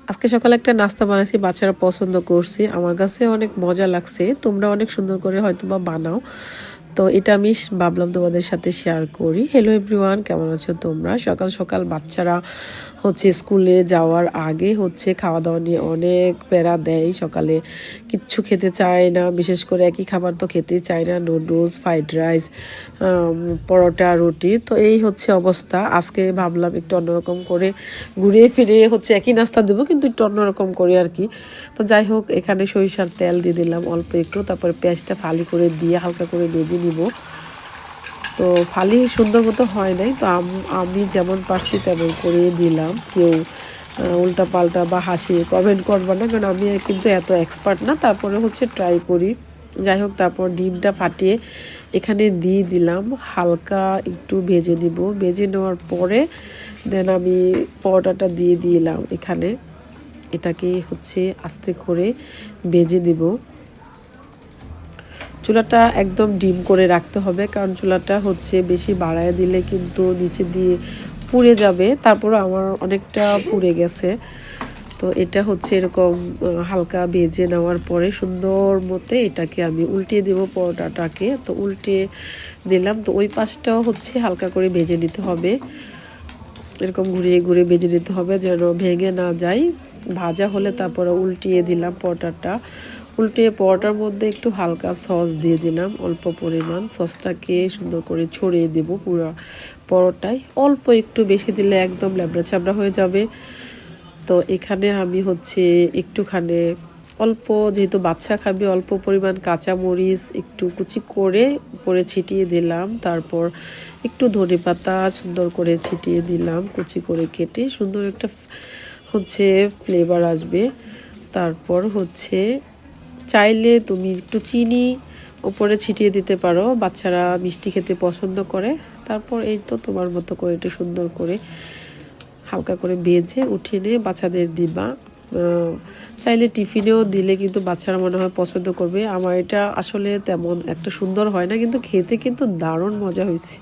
আজকে সকালে একটা নাস্তা বানাইছি, বাচ্চারা পছন্দ করছে, আমার কাছে অনেক মজা লাগছে। তোমরা অনেক সুন্দর করে হয়তো বা বানাও, তো এটা আমি ভাবলাম তোমাদের সাথে শেয়ার করি। হ্যালো এভরিওয়ান, কেমন আছো তোমরা? সকাল সকাল বাচ্চারা স্কুলে যাওয়ার আগে খাওয়া দাওয়া নিয়ে অনেক প্যারা দেয়। সকালে কিচ্ছু খেতে চায় না, বিশেষ করে একই খাবার তো খেতেই চায় না, নুডলস, ফ্রাইড রাইস, পরোটা, রুটি। তো এই অবস্থা। আজকে ভাবলাম একটু অন্যরকম করে ঘুরিয়ে ফিরে একই নাস্তা দেবো, কিন্তু একটু অন্যরকম করে আর কি। তো যাই হোক, এখানে সরিষার তেল দিয়ে দিলাম অল্প একটু, তারপরে পেঁয়াজটা ফালি করে দিয়ে হালকা করে ভেজে নিব। তো ফালি সুন্দর মতো হয় নাই, তো আমি যেমন পারছি তেমন করে দিলাম। কেউ উল্টা পাল্টা বা হাসি কমেন্ট করবা না, কারণ আমি কিন্তু এত এক্সপার্ট না, তারপরে ট্রাই করি। যাই হোক, তারপর ডিমটা ফাটিয়ে এখানে দিয়ে দিলাম, হালকা একটু ভেজে নিব। ভেজে নেওয়ার পরে দেন আমি পরোটাটা দিয়ে দিলাম এখানে। এটাকে আস্তে করে ভেজে দিব। চুলাটা একদম ডিম করে রাখতে হবে, কারণ চুলাটা বেশি বাড়ায় দিলে কিন্তু নিচে দিয়ে পুড়ে যাবে। তারপরে আমার অনেকটা পুড়ে গেছে। তো এটা এরকম হালকা ভেজে নেওয়ার পরে সুন্দর মতে এটাকে আমি উল্টিয়ে দেব পরোটাটাকে। তো উল্টে দিলাম। তো ওই পাশটাও হালকা করে ভেজে নিতে হবে, এরকম ঘুরিয়ে ঘুরিয়ে ভেজে নিতে হবে যেন ভেঙে না যায়। ভাজা হলে তারপরে উল্টিয়ে দিলাম পরোটাটা। উল্টে পরোটার মধ্যে একটু হালকা সস দিয়ে দিলাম, অল্প পরিমাণ। সসটাকে সুন্দর করে ছড়িয়ে দেব পুরো পরোটায়। অল্প একটু, বেশি দিলে একদম ল্যাবড়া ছ্যাবড়া হয়ে যাবে। তো এখানে আমি একটুখানি অল্প, যেহেতু বাচ্চা খাবে, অল্প পরিমাণ কাঁচামরিচ একটু কুচি করে উপরে ছিটিয়ে দিলাম। তারপর একটু ধনেপাতা সুন্দর করে ছিটিয়ে দিলাম, কুচি করে কেটে। সুন্দর একটা ফ্লেভার আসবে। তারপর চাইলে তুমি একটু চিনি উপরে ছিটিয়ে দিতে পারো, বাচ্চারা মিষ্টি খেতে পছন্দ করে। তারপর এই তো তোমার মতো করে একটু সুন্দর করে হালকা করে ভেজে উঠিয়ে নিয়ে বাচ্চাদের দিবা। চাইলে টিফিনেও দিলে কিন্তু বাচ্চারা মনে হয় পছন্দ করবে। আমার এটা আসলে তেমন একটা সুন্দর হয় না, কিন্তু খেতে কিন্তু দারুণ মজা হয়েছে।